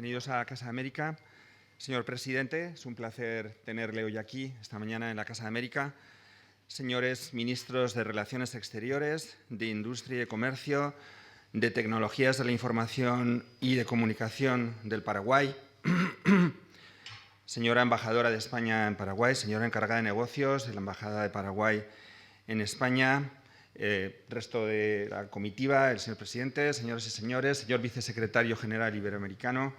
Bienvenidos a Casa de América. Señor presidente, es un placer tenerle hoy aquí, esta mañana en la Casa de América. Señores ministros de Relaciones Exteriores, de Industria y Comercio, de Tecnologías de la Información y de Comunicación del Paraguay. Señora embajadora de España en Paraguay, señora encargada de negocios de la Embajada de Paraguay en España, resto de la comitiva, el señor presidente, señoras y señores, señor vicesecretario general iberoamericano.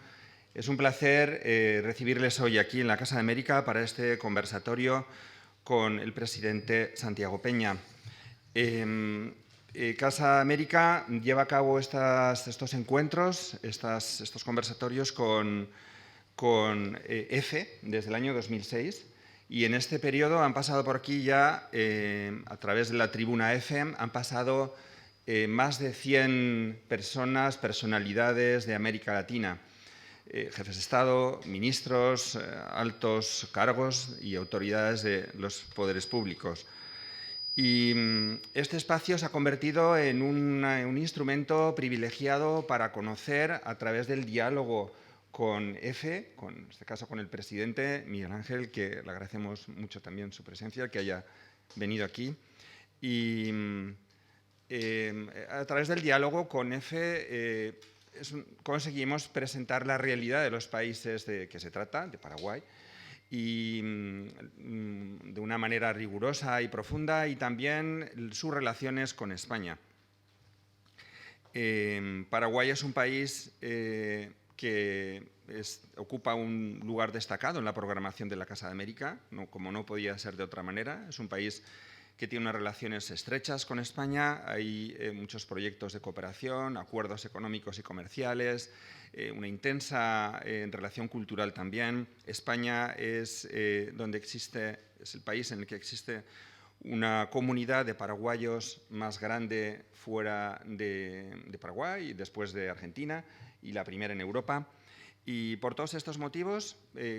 Es un placer recibirles hoy aquí en la Casa de América para este conversatorio con el presidente Santiago Peña. Casa de América lleva a cabo estos encuentros, estos conversatorios con EFE desde el año 2006. Y en este periodo han pasado por aquí ya, a través de la tribuna EFE, han pasado más de 100 personalidades de América Latina, jefes de Estado, ministros, altos cargos y autoridades de los poderes públicos. Y este espacio se ha convertido en un instrumento privilegiado para conocer, a través del diálogo con EFE, en este caso con el presidente Miguel Ángel, que le agradecemos mucho también su presencia, que haya venido aquí. Y a través del diálogo con EFE conseguimos presentar la realidad de los países de que se trata, de Paraguay, y de una manera rigurosa y profunda, y también sus relaciones con España. Paraguay es un país que ocupa un lugar destacado en la programación de la Casa de América, como no podía ser de otra manera. Es un país que tiene unas relaciones estrechas con España, hay muchos proyectos de cooperación, acuerdos económicos y comerciales, una intensa relación cultural también. España es el país en el que existe una comunidad de paraguayos más grande fuera de Paraguay, después de Argentina, y la primera en Europa. Y por todos estos motivos,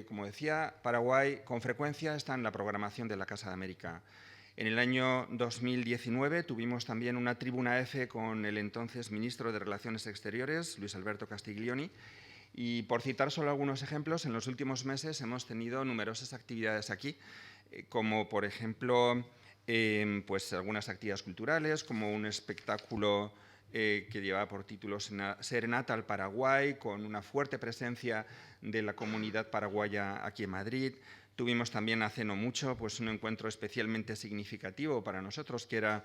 como decía, Paraguay con frecuencia está en la programación de la Casa de América. En el año 2019 tuvimos también una tribuna EFE con el entonces ministro de Relaciones Exteriores, Luis Alberto Castiglioni. Y por citar solo algunos ejemplos, en los últimos meses hemos tenido numerosas actividades aquí, como por ejemplo pues algunas actividades culturales, como un espectáculo que lleva por título Serenata al Paraguay, con una fuerte presencia de la comunidad paraguaya aquí en Madrid. Tuvimos también hace no mucho pues un encuentro especialmente significativo para nosotros, que era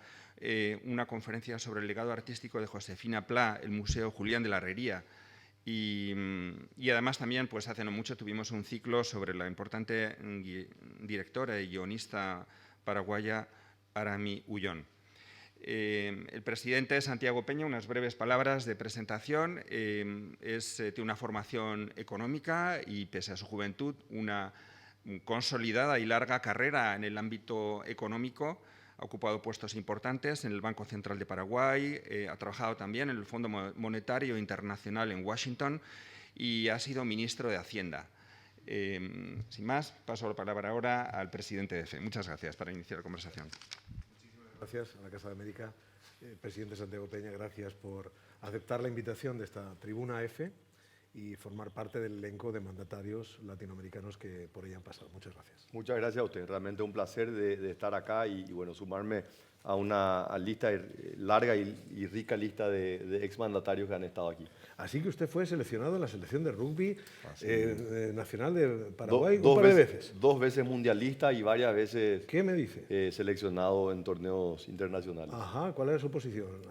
una conferencia sobre el legado artístico de Josefina Pla, el Museo Julián de la Herrería. Y además también pues hace no mucho tuvimos un ciclo sobre la importante directora y guionista paraguaya Arami Ullón. El presidente Santiago Peña, unas breves palabras de presentación. Tiene una formación económica y, pese a su juventud, una consolidada y larga carrera en el ámbito económico. Ha ocupado puestos importantes en el Banco Central de Paraguay, ha trabajado también en el Fondo Monetario Internacional en Washington y ha sido ministro de Hacienda. Sin más, paso la palabra ahora al presidente de EFE. Muchas gracias para iniciar la conversación. Muchísimas gracias a la Casa de América. Presidente Santiago Peña, gracias por aceptar la invitación de esta tribuna EFE y formar parte del elenco de mandatarios latinoamericanos que por ella han pasado. Muchas gracias. Muchas gracias a usted. Realmente un placer de estar acá y bueno, sumarme a una lista larga y rica lista de exmandatarios que han estado aquí. Así que usted fue seleccionado en la selección de rugby nacional de Paraguay un par de veces. 2 veces mundialista y varias veces. ¿Qué me dice? Seleccionado en torneos internacionales. Ajá, ¿cuál era su posición?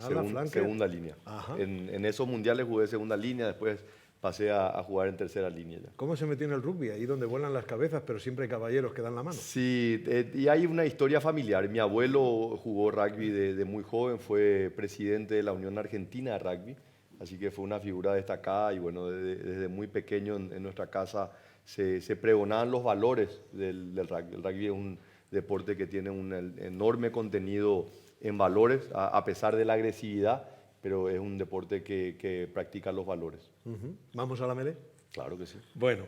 Segunda línea. Ajá. En esos mundiales jugué segunda línea, después pasé a jugar en tercera línea ya. ¿Cómo se metió en el rugby? Ahí donde vuelan las cabezas, pero siempre hay caballeros que dan la mano. Sí, y hay una historia familiar. Mi abuelo jugó rugby de muy joven, fue presidente de la Unión Argentina de Rugby, así que fue una figura destacada y bueno, desde muy pequeño en nuestra casa se pregonaban los valores del rugby. El rugby es un deporte que tiene un enorme contenido en valores, a pesar de la agresividad, pero es un deporte que practica los valores. ¿Vamos a la melee? Claro que sí. Bueno,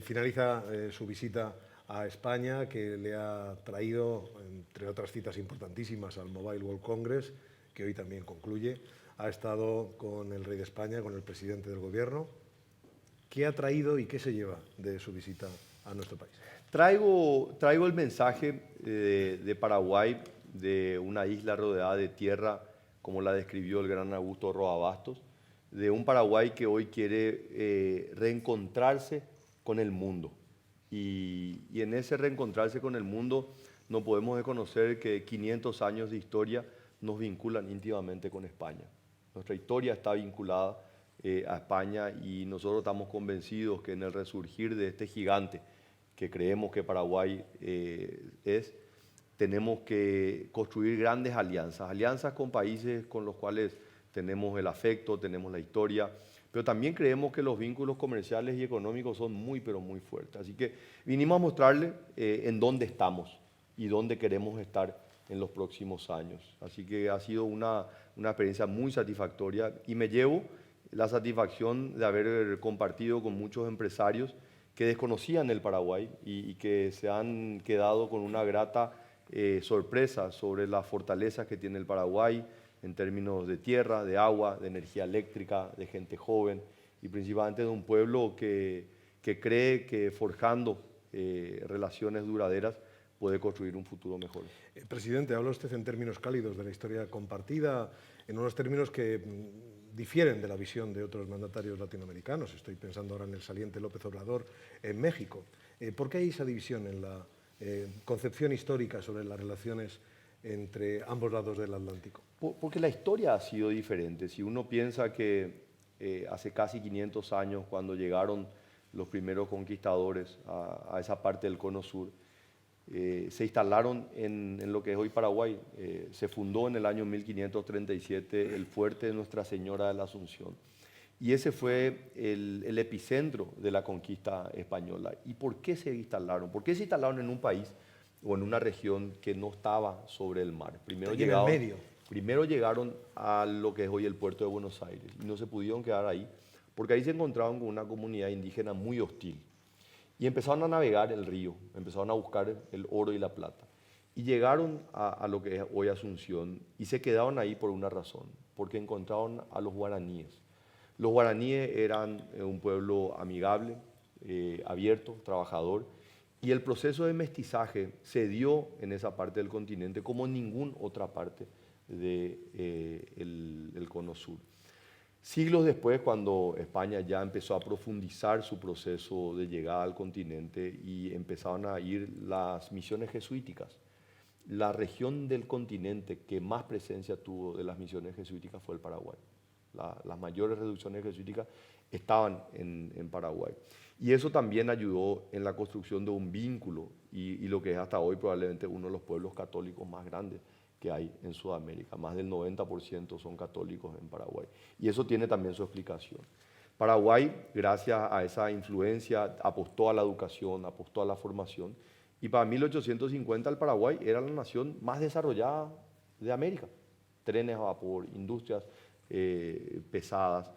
finaliza su visita a España, que le ha traído, entre otras citas importantísimas, al Mobile World Congress, que hoy también concluye. Ha estado con el rey de España, con el presidente del gobierno. ¿Qué ha traído y qué se lleva de su visita a nuestro país? Traigo el mensaje de Paraguay, de una isla rodeada de tierra, como la describió el gran Augusto Roa Bastos, de un Paraguay que hoy quiere reencontrarse con el mundo. Y en ese reencontrarse con el mundo no podemos desconocer que 500 años de historia nos vinculan íntimamente con España. Nuestra historia está vinculada a España y nosotros estamos convencidos que en el resurgir de este gigante que creemos que Paraguay tenemos que construir grandes alianzas, alianzas con países con los cuales tenemos el afecto, tenemos la historia, pero también creemos que los vínculos comerciales y económicos son muy, pero muy fuertes. Así que vinimos a mostrarle en dónde estamos y dónde queremos estar en los próximos años. Así que ha sido una experiencia muy satisfactoria y me llevo la satisfacción de haber compartido con muchos empresarios que desconocían el Paraguay y que se han quedado con una grata sorpresa sobre las fortalezas que tiene el Paraguay en términos de tierra, de agua, de energía eléctrica, de gente joven y principalmente de un pueblo que cree que forjando relaciones duraderas puede construir un futuro mejor. Presidente, habla usted en términos cálidos de la historia compartida, en unos términos que difieren de la visión de otros mandatarios latinoamericanos. Estoy pensando ahora en el saliente López Obrador en México. ¿Por qué hay esa división en la concepción histórica sobre las relaciones entre ambos lados del Atlántico? Porque la historia ha sido diferente. Si uno piensa que hace casi 500 años, cuando llegaron los primeros conquistadores a esa parte del Cono Sur, se instalaron en lo que es hoy Paraguay. Se fundó en el año 1537 el fuerte de Nuestra Señora de la Asunción. Y ese fue el epicentro de la conquista española. ¿Y por qué se instalaron? ¿Por qué se instalaron en un país o en una región que no estaba sobre el mar? Primero llegaron a lo que es hoy el puerto de Buenos Aires y no se pudieron quedar ahí porque ahí se encontraban con una comunidad indígena muy hostil. Y empezaron a navegar el río, empezaron a buscar el oro y la plata. Y llegaron a lo que es hoy Asunción y se quedaron ahí por una razón, porque encontraron a los guaraníes. Los guaraníes eran un pueblo amigable, abierto, trabajador, y el proceso de mestizaje se dio en esa parte del continente como en ninguna otra parte del Cono Sur. Siglos después, cuando España ya empezó a profundizar su proceso de llegada al continente y empezaron a ir las misiones jesuíticas, la región del continente que más presencia tuvo de las misiones jesuíticas fue el Paraguay. Las mayores reducciones jesuíticas estaban en Paraguay. Y eso también ayudó en la construcción de un vínculo y lo que es hasta hoy probablemente uno de los pueblos católicos más grandes que hay en Sudamérica. Más del 90% son católicos en Paraguay. Y eso tiene también su explicación. Paraguay, gracias a esa influencia, apostó a la educación, apostó a la formación. Y para 1850 el Paraguay era la nación más desarrollada de América. Trenes a vapor, industrias pesadas.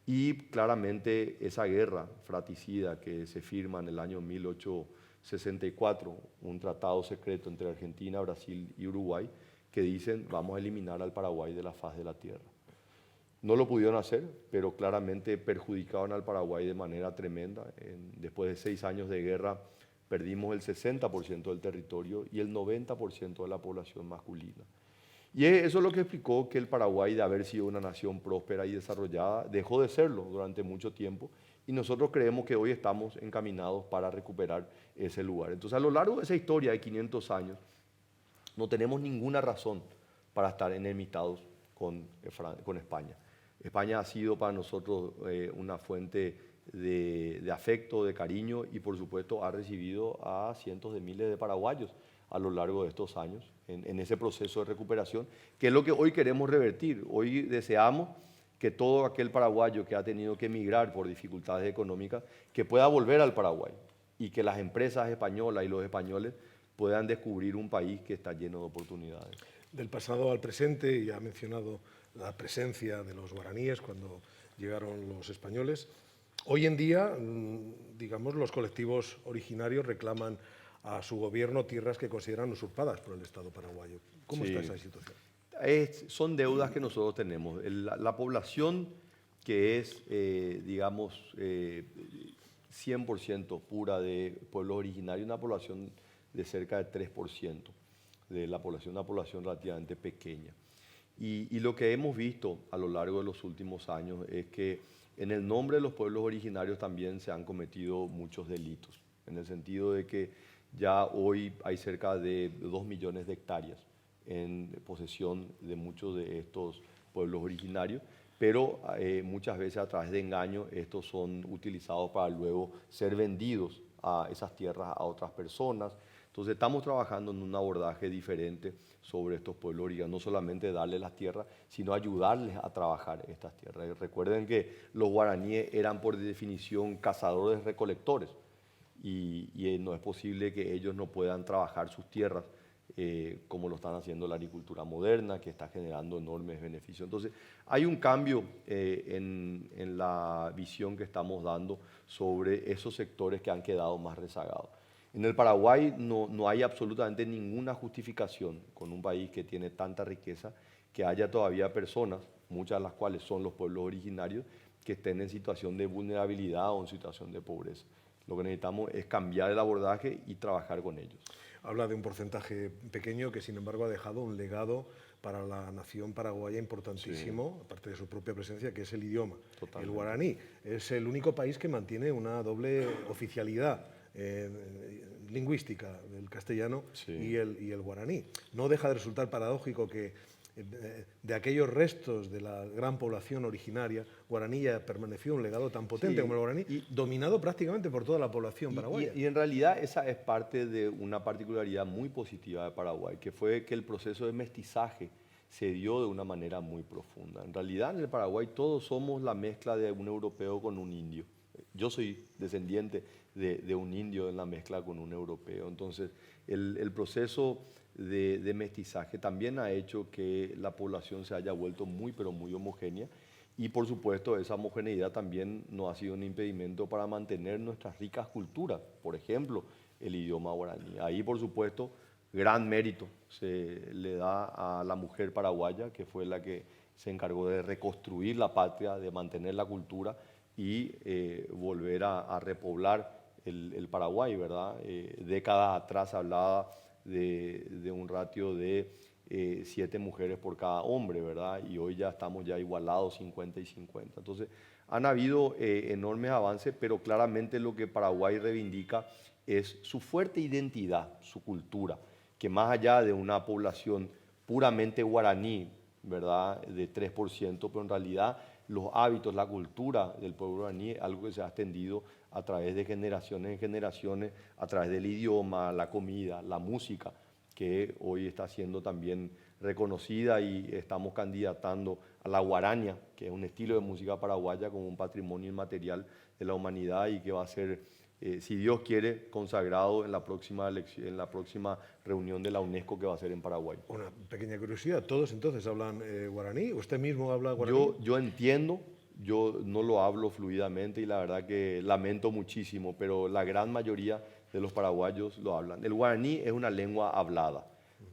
Y claramente esa guerra fratricida que se firma en el año 1864, un tratado secreto entre Argentina, Brasil y Uruguay, que dicen vamos a eliminar al Paraguay de la faz de la tierra. No lo pudieron hacer, pero claramente perjudicaron al Paraguay de manera tremenda. Después de 6 años de guerra perdimos el 60% del territorio y el 90% de la población masculina. Y eso es lo que explicó que el Paraguay, de haber sido una nación próspera y desarrollada, dejó de serlo durante mucho tiempo y nosotros creemos que hoy estamos encaminados para recuperar ese lugar. Entonces, a lo largo de esa historia de 500 años, no tenemos ninguna razón para estar enemistados con España. España ha sido para nosotros una fuente de afecto, de cariño y por supuesto ha recibido a cientos de miles de paraguayos a lo largo de estos años en ese proceso de recuperación, que es lo que hoy queremos revertir. Hoy deseamos que todo aquel paraguayo que ha tenido que emigrar por dificultades económicas, que pueda volver al Paraguay y que las empresas españolas y los españoles puedan descubrir un país que está lleno de oportunidades. Del pasado al presente, ya ha mencionado la presencia de los guaraníes cuando llegaron los españoles. Hoy en día, digamos, los colectivos originarios reclaman a su gobierno tierras que consideran usurpadas por el Estado paraguayo. ¿Cómo está esa situación? Son deudas que nosotros tenemos. La población que es, digamos, 100% pura de pueblos originarios, una población de cerca de 3% de la población, una población relativamente pequeña. Y lo que hemos visto a lo largo de los últimos años es que en el nombre de los pueblos originarios también se han cometido muchos delitos, en el sentido de que ya hoy hay cerca de 2 millones de hectáreas en posesión de muchos de estos pueblos originarios, pero muchas veces a través de engaño estos son utilizados para luego ser vendidos a esas tierras a otras personas. Entonces estamos trabajando en un abordaje diferente sobre estos pueblos originarios, no solamente darles las tierras, sino ayudarles a trabajar estas tierras. Y recuerden que los guaraníes eran por definición cazadores-recolectores y no es posible que ellos no puedan trabajar sus tierras como lo están haciendo la agricultura moderna, que está generando enormes beneficios. Entonces, hay un cambio en la visión que estamos dando sobre esos sectores que han quedado más rezagados. En el Paraguay no hay absolutamente ninguna justificación con un país que tiene tanta riqueza que haya todavía personas, muchas de las cuales son los pueblos originarios, que estén en situación de vulnerabilidad o en situación de pobreza. Lo que necesitamos es cambiar el abordaje y trabajar con ellos. Habla de un porcentaje pequeño que, sin embargo, ha dejado un legado para la nación paraguaya importantísimo, sí, aparte de su propia presencia, que es el idioma. Totalmente. El guaraní es el único país que mantiene una doble oficialidad lingüística, el castellano, sí, y el guaraní. No deja de resultar paradójico que de aquellos restos de la gran población originaria, guaraní ha permanecido un legado tan potente, sí, como el guaraní, dominado prácticamente por toda la población paraguaya. Y en realidad esa es parte de una particularidad muy positiva de Paraguay, que fue que el proceso de mestizaje se dio de una manera muy profunda. En realidad en el Paraguay todos somos la mezcla de un europeo con un indio. Yo soy descendiente de un indio en la mezcla con un europeo. Entonces el proceso de mestizaje también ha hecho que la población se haya vuelto muy, pero muy homogénea. Y por supuesto esa homogeneidad también no ha sido un impedimento para mantener nuestras ricas culturas, por ejemplo, el idioma guaraní. Ahí por supuesto gran mérito se le da a la mujer paraguaya, que fue la que se encargó de reconstruir la patria, de mantener la cultura y volver a repoblar el Paraguay, ¿verdad? Décadas atrás se hablaba de un ratio de 7 mujeres por cada hombre, ¿verdad? Y hoy ya estamos ya igualados 50 y 50. Entonces, han habido enormes avances, pero claramente lo que Paraguay reivindica es su fuerte identidad, su cultura, que más allá de una población puramente guaraní, ¿verdad? De 3%, pero en realidad los hábitos, la cultura del pueblo guaraní es algo que se ha extendido a través de generaciones en generaciones, a través del idioma, la comida, la música, que hoy está siendo también reconocida y estamos candidatando a la guaraña, que es un estilo de música paraguaya como un patrimonio inmaterial de la humanidad y que va a ser, si Dios quiere, consagrado en la próxima reunión de la UNESCO que va a ser en Paraguay. Una pequeña curiosidad, ¿todos entonces hablan guaraní? ¿Usted mismo habla guaraní? Yo entiendo. Yo no lo hablo fluidamente y la verdad que lamento muchísimo, pero la gran mayoría de los paraguayos lo hablan. El guaraní es una lengua hablada,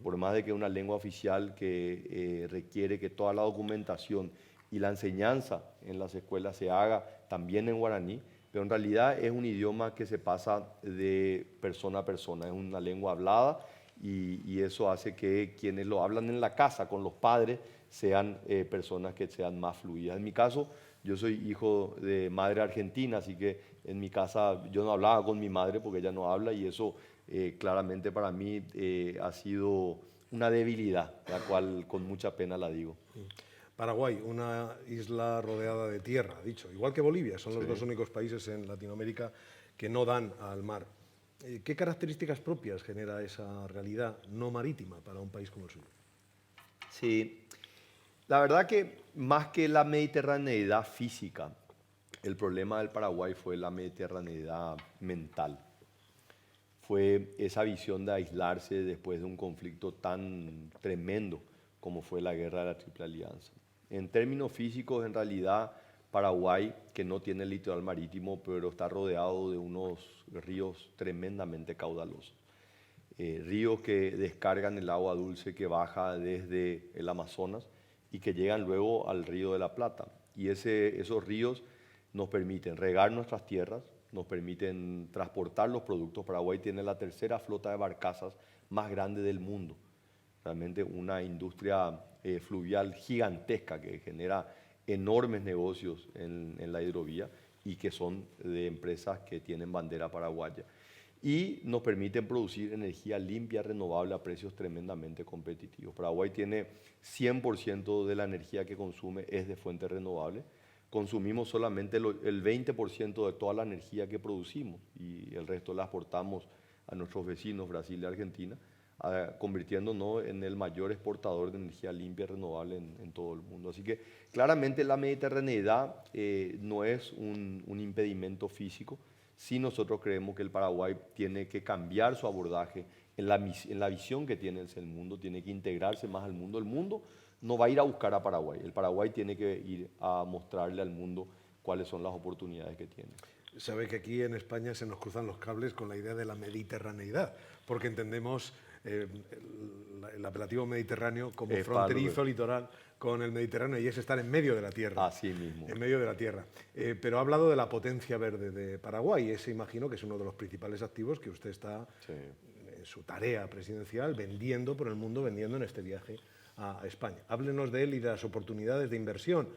por más de que es una lengua oficial que requiere que toda la documentación y la enseñanza en las escuelas se haga también en guaraní, pero en realidad es un idioma que se pasa de persona a persona, es una lengua hablada y eso hace que quienes lo hablan en la casa con los padres sean personas que sean más fluidas. En mi caso, yo soy hijo de madre argentina, así que en mi casa yo no hablaba con mi madre porque ella no habla y eso claramente para mí ha sido una debilidad, la cual con mucha pena la digo. Paraguay, una isla rodeada de tierra, dicho, igual que Bolivia, son los dos únicos países en Latinoamérica que no dan al mar. ¿Qué características propias genera esa realidad no marítima para un país como el suyo? Sí, la verdad que más que la mediterraneidad física, el problema del Paraguay fue la mediterraneidad mental. Fue esa visión de aislarse después de un conflicto tan tremendo como fue la guerra de la Triple Alianza. En términos físicos, en realidad, Paraguay, que no tiene el litoral marítimo, pero está rodeado de unos ríos tremendamente caudalosos. Ríos que descargan el agua dulce que baja desde el Amazonas y que llegan luego al Río de la Plata. Y esos ríos nos permiten regar nuestras tierras, nos permiten transportar los productos. Paraguay tiene la tercera flota de barcazas más grande del mundo. Realmente una industria fluvial gigantesca que genera enormes negocios en la hidrovía y que son de empresas que tienen bandera paraguaya. Y nos permiten producir energía limpia, renovable a precios tremendamente competitivos. Paraguay tiene 100% de la energía que consume es de fuente renovable. Consumimos solamente el 20% de toda la energía que producimos y el resto la exportamos a nuestros vecinos Brasil y Argentina, convirtiéndonos en el mayor exportador de energía limpia y renovable en todo el mundo. Así que claramente la mediterraneidad no es un impedimento físico. Sí, nosotros creemos que el Paraguay tiene que cambiar su abordaje en la visión que tiene el mundo, tiene que integrarse más al mundo. El mundo no va a ir a buscar a Paraguay, el Paraguay tiene que ir a mostrarle al mundo cuáles son las oportunidades que tiene. Sabe que aquí en España se nos cruzan los cables con la idea de la mediterraneidad, porque entendemos el apelativo mediterráneo como fronterizo litoral con el Mediterráneo, y es estar en medio de la tierra. Así mismo. En medio de la tierra. Pero ha hablado de la potencia verde de Paraguay, ese imagino que es uno de los principales activos que usted está en su tarea presidencial vendiendo por el mundo, vendiendo en este viaje a España. Háblenos de él y de las oportunidades de inversión,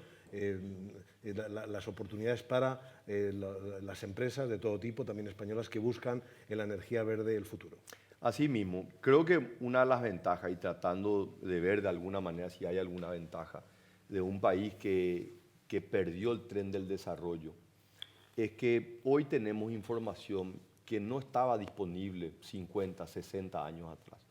las oportunidades para las empresas de todo tipo, también españolas, que buscan en la energía verde el futuro. Así mismo, creo que una de las ventajas, y tratando de ver de alguna manera si hay alguna ventaja de un país que perdió el tren del desarrollo, es que hoy tenemos información que no estaba disponible 50, 60 años atrás.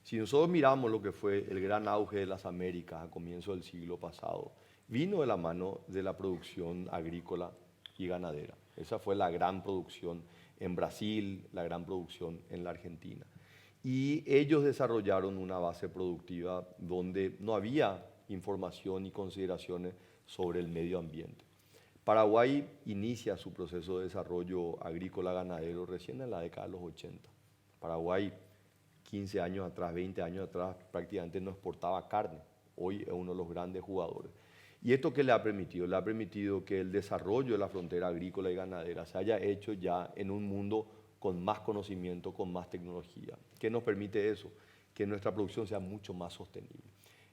Si nosotros miramos lo que fue el gran auge de las Américas a comienzos del siglo pasado, vino de la mano de la producción agrícola y ganadera. Esa fue la gran producción en Brasil, la gran producción en la Argentina. Y ellos desarrollaron una base productiva donde no había información y consideraciones sobre el medio ambiente. Paraguay inicia su proceso de desarrollo agrícola ganadero recién en la década de los 80. Paraguay, 15 años atrás, 20 años atrás, prácticamente no exportaba carne. Hoy es uno de los grandes jugadores. ¿Y esto qué le ha permitido? Le ha permitido que el desarrollo de la frontera agrícola y ganadera se haya hecho ya en un mundo con más conocimiento, con más tecnología. ¿Qué nos permite eso? Que nuestra producción sea mucho más sostenible.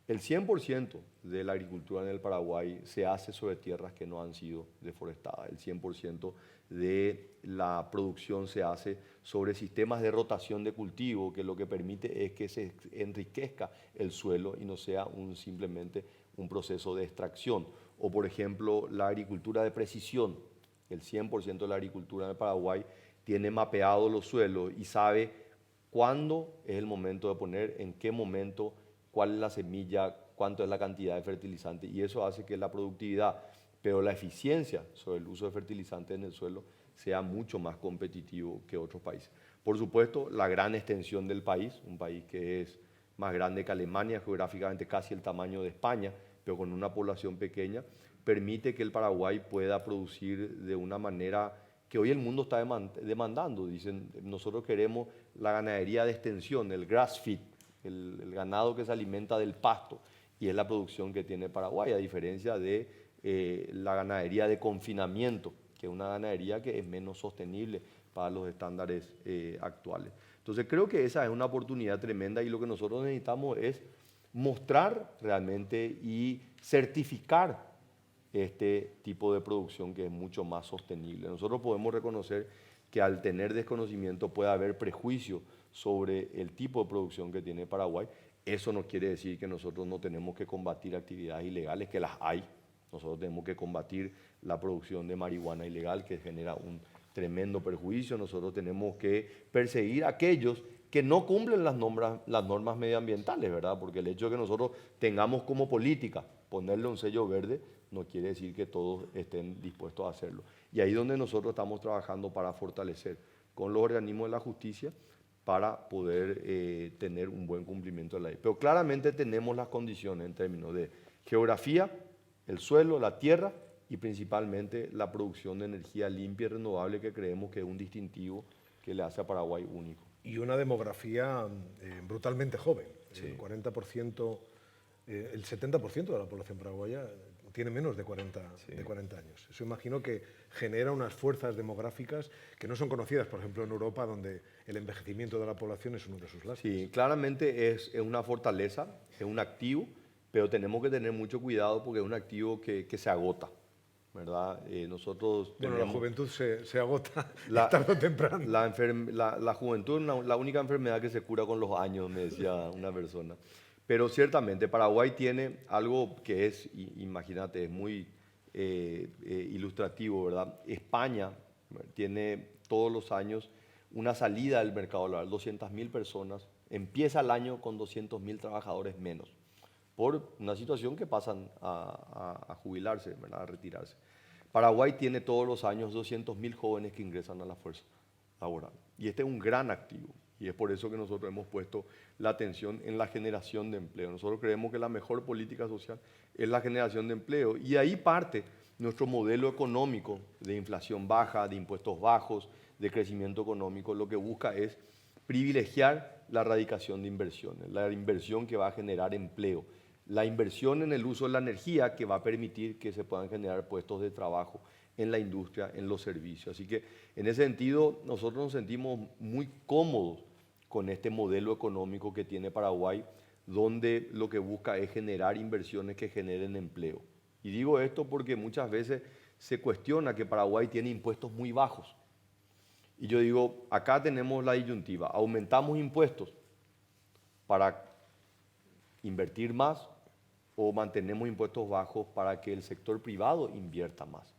El 100% de la agricultura en el Paraguay se hace sobre tierras que no han sido deforestadas. El 100% de la producción se hace sobre sistemas de rotación de cultivo, que lo que permite es que se enriquezca el suelo y no sea simplemente un proceso de extracción. O, por ejemplo, la agricultura de precisión. El 100% de la agricultura en el Paraguay tiene mapeado los suelos y sabe cuándo es el momento de poner, en qué momento, cuál es la semilla, cuánto es la cantidad de fertilizante, y eso hace que la productividad, pero la eficiencia sobre el uso de fertilizantes en el suelo sea mucho más competitivo que otros países. Por supuesto, la gran extensión del país, un país que es más grande que Alemania, geográficamente casi el tamaño de España, pero con una población pequeña, permite que el Paraguay pueda producir de una manera que hoy el mundo está demandando. Dicen, nosotros queremos la ganadería de extensión, el grass feed, el ganado que se alimenta del pasto, y es la producción que tiene Paraguay, a diferencia de la ganadería de confinamiento, que es una ganadería que es menos sostenible para los estándares actuales. Entonces creo que esa es una oportunidad tremenda, y lo que nosotros necesitamos es mostrar realmente y certificar este tipo de producción que es mucho más sostenible. Nosotros podemos reconocer que al tener desconocimiento puede haber prejuicio sobre el tipo de producción que tiene Paraguay. Eso no quiere decir que nosotros no tenemos que combatir actividades ilegales, que las hay. Nosotros tenemos que combatir la producción de marihuana ilegal, que genera un tremendo perjuicio. Nosotros tenemos que perseguir a aquellos que no cumplen las normas medioambientales, ¿verdad? Porque el hecho de que nosotros tengamos como política ponerle un sello verde no quiere decir que todos estén dispuestos a hacerlo. Y ahí es donde nosotros estamos trabajando para fortalecer con los organismos de la justicia para poder tener un buen cumplimiento de la ley. Pero claramente tenemos las condiciones en términos de geografía, el suelo, la tierra y principalmente la producción de energía limpia y renovable, que creemos que es un distintivo que le hace a Paraguay único. Y una demografía brutalmente joven. Sí. El 40%, el 70% de la población paraguaya tiene menos de 40, de 40 años. Eso imagino que genera unas fuerzas demográficas que no son conocidas, por ejemplo, en Europa, donde el envejecimiento de la población es uno de sus lastres. Sí, claramente es una fortaleza, es un activo, pero tenemos que tener mucho cuidado porque es un activo que se agota, ¿verdad? Nosotros Bueno, tenemos, la juventud se agota La- tarde o temprano. la juventud es la única enfermedad que se cura con los años, me decía una persona. Pero ciertamente Paraguay tiene algo que es, imagínate, es muy ilustrativo, ¿verdad? España tiene todos los años una salida del mercado laboral, 200.000 personas, empieza el año con 200.000 trabajadores menos, por una situación que pasan a jubilarse, ¿verdad? A retirarse. Paraguay tiene todos los años 200.000 jóvenes que ingresan a la fuerza laboral. Y este es un gran activo. Y es por eso que nosotros hemos puesto la atención en la generación de empleo. Nosotros creemos que la mejor política social es la generación de empleo. Y de ahí parte nuestro modelo económico de inflación baja, de impuestos bajos, de crecimiento económico. Lo que busca es privilegiar la erradicación de inversiones, la inversión que va a generar empleo, la inversión en el uso de la energía que va a permitir que se puedan generar puestos de trabajo en la industria, en los servicios. Así que en ese sentido nosotros nos sentimos muy cómodos con este modelo económico que tiene Paraguay, donde lo que busca es generar inversiones que generen empleo. Y digo esto porque muchas veces se cuestiona que Paraguay tiene impuestos muy bajos. Y yo digo, acá tenemos la disyuntiva, aumentamos impuestos para invertir más o mantenemos impuestos bajos para que el sector privado invierta más.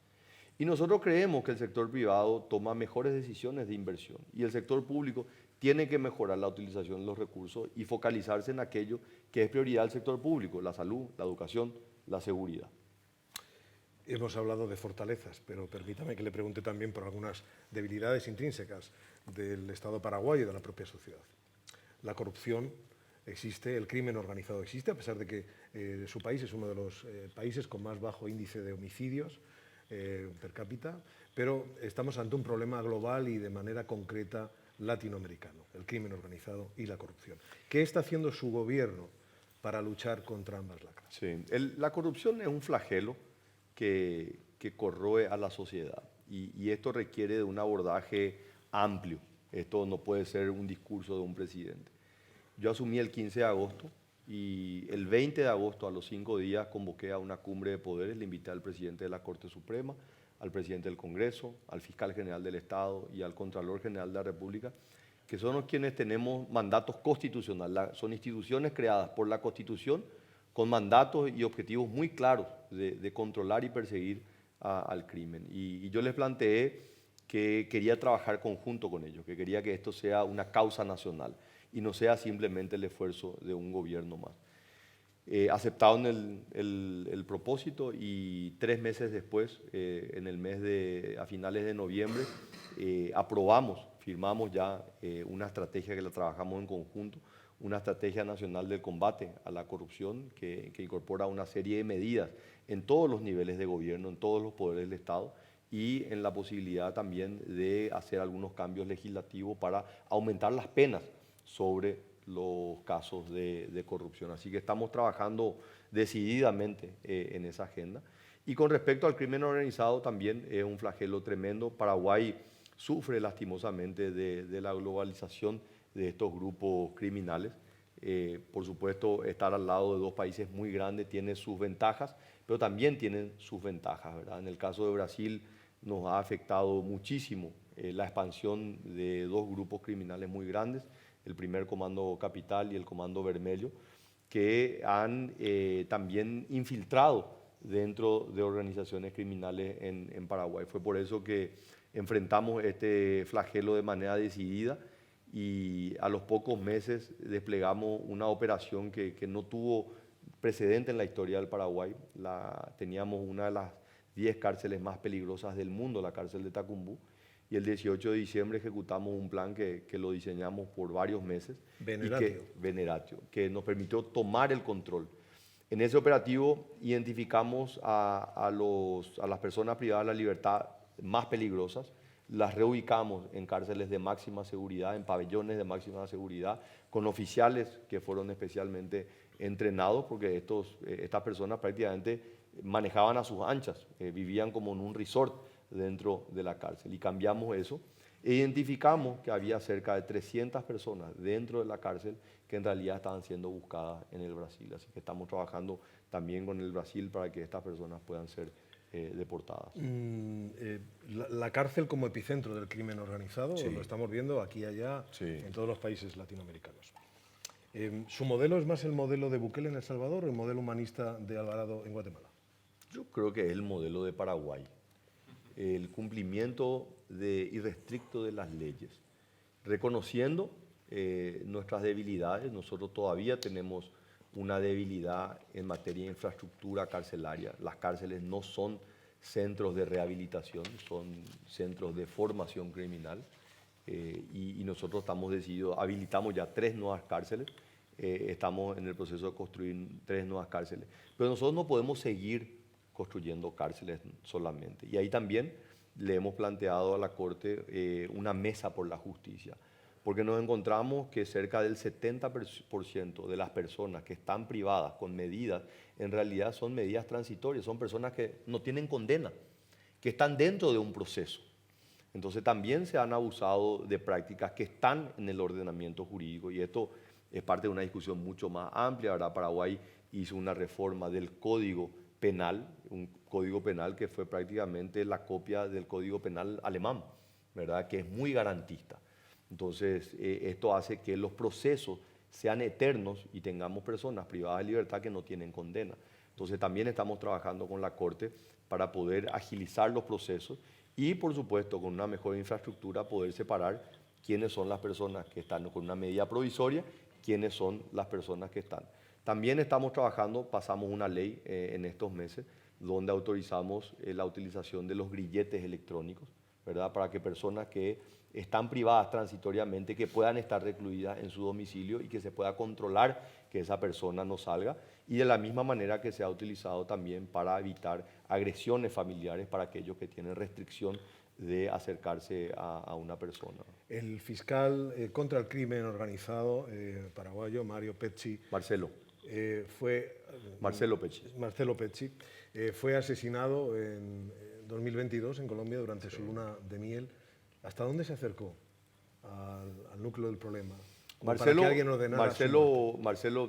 Y nosotros creemos que el sector privado toma mejores decisiones de inversión y el sector público tiene que mejorar la utilización de los recursos y focalizarse en aquello que es prioridad del sector público, la salud, la educación, la seguridad. Hemos hablado de fortalezas, pero permítame que le pregunte también por algunas debilidades intrínsecas del Estado paraguayo y de la propia sociedad. La corrupción existe, el crimen organizado existe, a pesar de que su país es uno de los países con más bajo índice de homicidios per cápita, pero estamos ante un problema global y de manera concreta latinoamericano, el crimen organizado y la corrupción. ¿Qué está haciendo su gobierno para luchar contra ambas lacras? Sí, la corrupción es un flagelo que corroe a la sociedad y esto requiere de un abordaje amplio. Esto no puede ser un discurso de un presidente. Yo asumí el 15 de agosto y el 20 de agosto, a los 5 días, convoqué a una cumbre de poderes, le invité al presidente de la Corte Suprema, al presidente del Congreso, al fiscal general del Estado y al Contralor General de la República, que son los quienes tenemos mandatos constitucionales, son instituciones creadas por la Constitución con mandatos y objetivos muy claros de controlar y perseguir al crimen. Y yo les planteé que quería trabajar conjunto con ellos, que quería que esto sea una causa nacional y no sea simplemente el esfuerzo de un gobierno más. Aceptaron el propósito y 3 meses después, a finales de noviembre, firmamos ya una estrategia que la trabajamos en conjunto, una estrategia nacional del combate a la corrupción que incorpora una serie de medidas en todos los niveles de gobierno, en todos los poderes del Estado y en la posibilidad también de hacer algunos cambios legislativos para aumentar las penas sobre los casos de corrupción. Así que estamos trabajando decididamente en esa agenda. Y con respecto al crimen organizado también es un flagelo tremendo. Paraguay sufre lastimosamente de la globalización de estos grupos criminales. Por supuesto, estar al lado de 2 países muy grandes tiene sus ventajas, pero también tienen sus ventajas, ¿verdad? En el caso de Brasil nos ha afectado muchísimo la expansión de 2 grupos criminales muy grandes, el primer Comando Capital y el Comando Vermelho, que han también infiltrado dentro de organizaciones criminales en Paraguay. Fue por eso que enfrentamos este flagelo de manera decidida y a los pocos meses desplegamos una operación que no tuvo precedente en la historia del Paraguay. Teníamos una de las 10 cárceles más peligrosas del mundo, la cárcel de Tacumbú, y el 18 de diciembre ejecutamos un plan que lo diseñamos por varios meses. Veneratio, que nos permitió tomar el control. En ese operativo identificamos a las personas privadas de la libertad más peligrosas, las reubicamos en cárceles de máxima seguridad, en pabellones de máxima seguridad, con oficiales que fueron especialmente entrenados, porque estas personas prácticamente manejaban a sus anchas, vivían como en un resort dentro de la cárcel y cambiamos eso. E identificamos que había cerca de 300 personas dentro de la cárcel que en realidad estaban siendo buscadas en el Brasil. Así que estamos trabajando también con el Brasil para que estas personas puedan ser deportadas. La cárcel como epicentro del crimen organizado, Sí. lo estamos viendo aquí y allá, Sí. en todos los países latinoamericanos. ¿Su modelo es más el modelo de Bukele en El Salvador o el modelo humanista de Alvarado en Guatemala? Yo creo que es el modelo de Paraguay. El cumplimiento irrestricto de las leyes, reconociendo nuestras debilidades. Nosotros todavía tenemos una debilidad en materia de infraestructura carcelaria. Las cárceles no son centros de rehabilitación, son centros de formación criminal. Y nosotros estamos decididos, habilitamos ya 3 nuevas cárceles, estamos en el proceso de construir 3 nuevas cárceles. Pero nosotros no podemos seguir construyendo cárceles solamente. Y ahí también le hemos planteado a la Corte una mesa por la justicia, porque nos encontramos que cerca del 70% de las personas que están privadas con medidas, en realidad son medidas transitorias, son personas que no tienen condena, que están dentro de un proceso. Entonces también se han abusado de prácticas que están en el ordenamiento jurídico y esto es parte de una discusión mucho más amplia. ¿Verdad? Paraguay hizo una reforma del Código Penal, un Código Penal que fue prácticamente la copia del Código Penal alemán, ¿verdad? Que es muy garantista. Entonces esto hace que los procesos sean eternos y tengamos personas privadas de libertad que no tienen condena. Entonces también estamos trabajando con la Corte para poder agilizar los procesos y, por supuesto, con una mejor infraestructura poder separar quiénes son las personas que están con una medida provisoria, quiénes son las personas que están. También estamos trabajando, pasamos una ley en estos meses, donde autorizamos la utilización de los grilletes electrónicos, ¿verdad? Para que personas que están privadas transitoriamente, que puedan estar recluidas en su domicilio y que se pueda controlar que esa persona no salga. Y de la misma manera que se ha utilizado también para evitar agresiones familiares para aquellos que tienen restricción de acercarse a una persona. El fiscal contra el crimen organizado paraguayo, Mario Pecci, Marcelo Pecci, fue asesinado en 2022 en Colombia durante su luna de miel. ¿Hasta dónde se acercó al núcleo del problema? Marcelo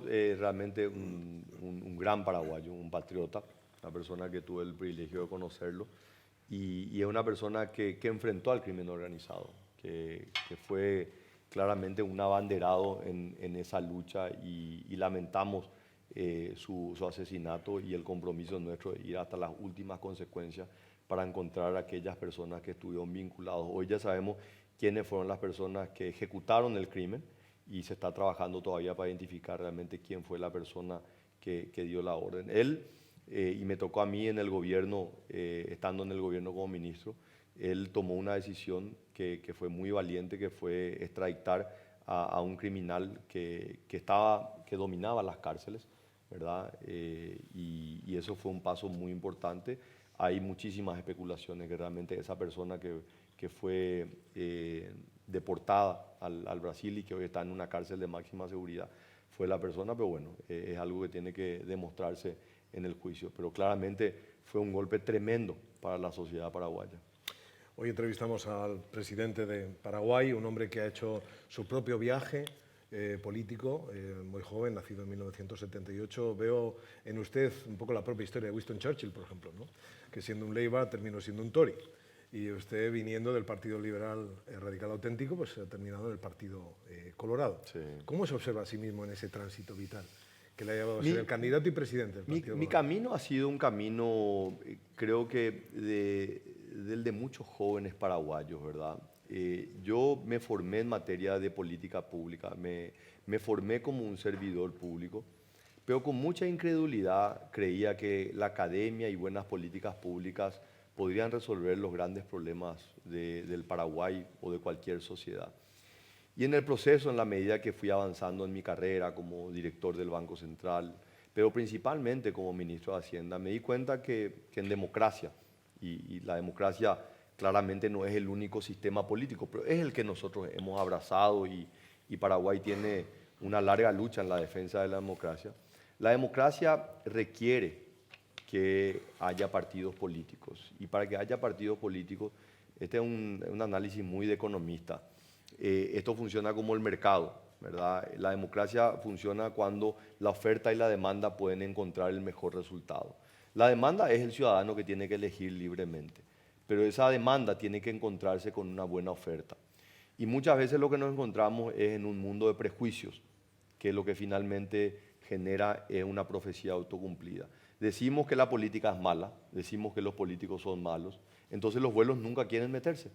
realmente un gran paraguayo, un patriota, una persona que tuve el privilegio de conocerlo y es una persona que enfrentó al crimen organizado, que fue claramente un abanderado en esa lucha y lamentamos su asesinato y el compromiso nuestro de ir hasta las últimas consecuencias para encontrar a aquellas personas que estuvieron vinculadas. Hoy ya sabemos quiénes fueron las personas que ejecutaron el crimen y se está trabajando todavía para identificar realmente quién fue la persona que dio la orden. Él, y me tocó a mí en el gobierno, estando en el gobierno como ministro, él tomó una decisión que fue muy valiente, que fue extraditar a un criminal que dominaba las cárceles, ¿verdad? Y eso fue un paso muy importante. Hay muchísimas especulaciones que realmente esa persona que fue deportada al Brasil y que hoy está en una cárcel de máxima seguridad fue la persona, pero bueno, es algo que tiene que demostrarse en el juicio. Pero claramente fue un golpe tremendo para la sociedad paraguaya. Hoy entrevistamos al presidente de Paraguay, un hombre que ha hecho su propio viaje político, muy joven, nacido en 1978. Veo en usted un poco la propia historia de Winston Churchill, por ejemplo, ¿no? Que siendo un Labour terminó siendo un Tory. Y usted, viniendo del Partido Liberal Radical Auténtico, pues ha terminado en el Partido Colorado. Sí. ¿Cómo se observa a sí mismo en ese tránsito vital que le ha llevado a ser el candidato y presidente del Partido Mi camino ha sido un camino, creo que del de muchos jóvenes paraguayos, ¿verdad? Yo me formé en materia de política pública, me formé como un servidor público, pero con mucha incredulidad creía que la academia y buenas políticas públicas podrían resolver los grandes problemas del Paraguay o de cualquier sociedad. Y en el proceso, en la medida que fui avanzando en mi carrera como director del Banco Central, pero principalmente como ministro de Hacienda, me di cuenta que en democracia, y la democracia claramente no es el único sistema político, pero es el que nosotros hemos abrazado y Paraguay tiene una larga lucha en la defensa de la democracia. La democracia requiere que haya partidos políticos. Y para que haya partidos políticos, este es un análisis muy de economista. Esto funciona como el mercado, ¿verdad? La democracia funciona cuando la oferta y la demanda pueden encontrar el mejor resultado. La demanda es el ciudadano que tiene que elegir libremente, pero esa demanda tiene que encontrarse con una buena oferta. Y muchas veces lo que nos encontramos es en un mundo de prejuicios, que lo que finalmente genera es una profecía autocumplida. Decimos que la política es mala, decimos que los políticos son malos, entonces los buenos nunca quieren meterse.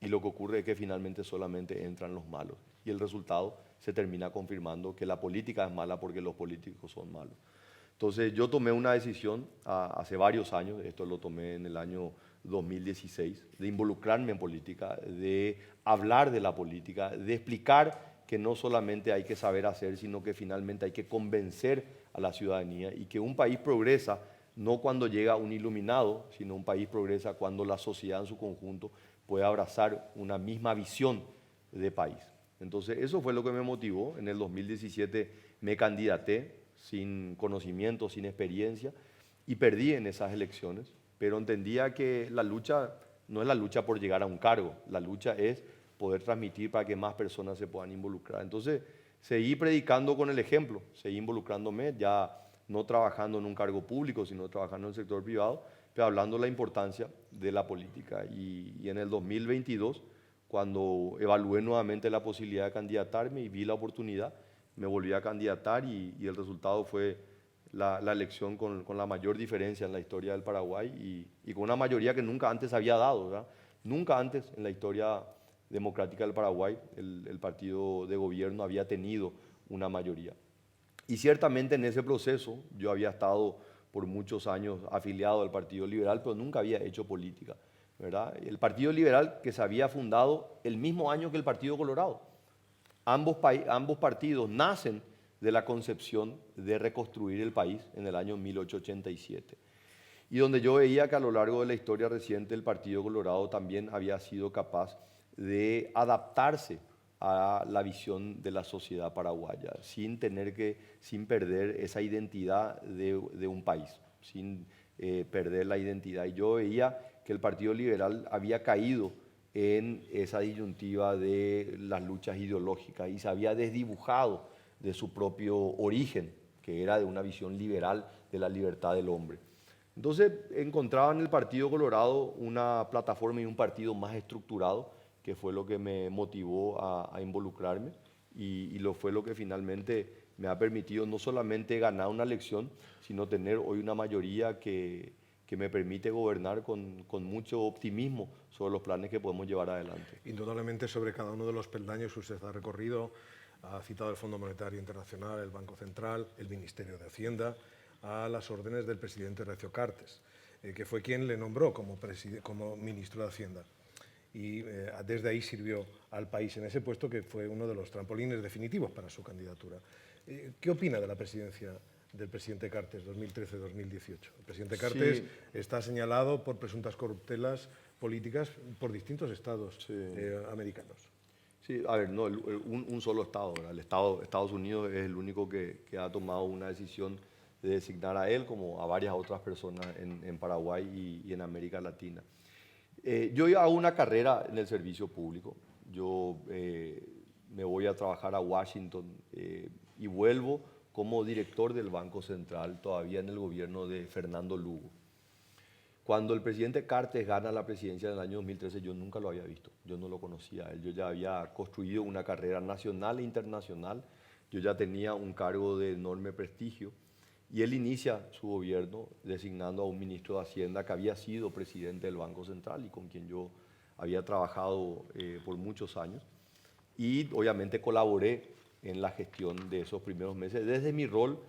Y lo que ocurre es que finalmente solamente entran los malos. Y el resultado se termina confirmando que la política es mala porque los políticos son malos. Entonces yo tomé una decisión hace varios años, esto lo tomé en el año 2016, de involucrarme en política, de hablar de la política, de explicar que no solamente hay que saber hacer, sino que finalmente hay que convencer a la ciudadanía y que un país progresa no cuando llega un iluminado, sino un país progresa cuando la sociedad en su conjunto puede abrazar una misma visión de país. Entonces eso fue lo que me motivó. En el 2017 me candidaté sin conocimiento, sin experiencia, y perdí en esas elecciones, pero entendía que la lucha no es la lucha por llegar a un cargo, la lucha es poder transmitir para que más personas se puedan involucrar. Entonces seguí predicando con el ejemplo, seguí involucrándome, ya no trabajando en un cargo público, sino trabajando en el sector privado, pero hablando de la importancia de la política. Y en el 2022, cuando evalué nuevamente la posibilidad de candidatarme y vi la oportunidad, me volví a candidatar y el resultado fue la elección con la mayor diferencia en la historia del Paraguay y con una mayoría que nunca antes había dado, ¿verdad? Nunca antes en la historia democrática del Paraguay el partido de gobierno había tenido una mayoría. Y ciertamente en ese proceso yo había estado por muchos años afiliado al Partido Liberal, pero nunca había hecho política, ¿verdad? El Partido Liberal que se había fundado el mismo año que el Partido Colorado. Ambos partidos nacen de la concepción de reconstruir el país en el año 1887. Y donde yo veía que a lo largo de la historia reciente el Partido Colorado también había sido capaz de adaptarse a la visión de la sociedad paraguaya, sin perder esa identidad de un país, sin perder la identidad. Y yo veía que el Partido Liberal había caído en esa disyuntiva de las luchas ideológicas y se había desdibujado de su propio origen, que era de una visión liberal de la libertad del hombre. Entonces encontraba en el Partido Colorado una plataforma y un partido más estructurado, que fue lo que me motivó a involucrarme y fue lo que finalmente me ha permitido no solamente ganar una elección, sino tener hoy una mayoría que me permite gobernar con mucho optimismo sobre los planes que podemos llevar adelante. Indudablemente sobre cada uno de los peldaños que usted ha recorrido, ha citado el Fondo Monetario Internacional, el Banco Central, el Ministerio de Hacienda, a las órdenes del presidente Recio Cartes, que fue quien le nombró como ministro de Hacienda. Y desde ahí sirvió al país en ese puesto que fue uno de los trampolines definitivos para su candidatura. ¿Qué opina de la presidencia del presidente Cartes 2013-2018? El presidente Cartes está señalado por presuntas corruptelas políticas por distintos estados americanos. Sí, a ver, no, un solo estado, ¿verdad? Estados Unidos es el único que ha tomado una decisión de designar a él como a varias otras personas en Paraguay y en América Latina. Yo hago una carrera en el servicio público. Yo me voy a trabajar a Washington y vuelvo como director del Banco Central, todavía en el gobierno de Fernando Lugo. Cuando el presidente Cartes gana la presidencia en el año 2013, yo nunca lo había visto, yo no lo conocía a él. Yo ya había construido una carrera nacional e internacional, yo ya tenía un cargo de enorme prestigio. Y él inicia su gobierno designando a un ministro de Hacienda que había sido presidente del Banco Central y con quien yo había trabajado por muchos años. Y obviamente colaboré en la gestión de esos primeros meses desde mi rol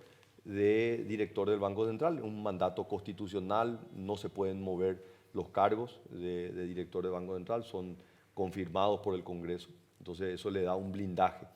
de director del Banco Central, un mandato constitucional, no se pueden mover los cargos de director del Banco Central, son confirmados por el Congreso. Entonces eso le da un blindaje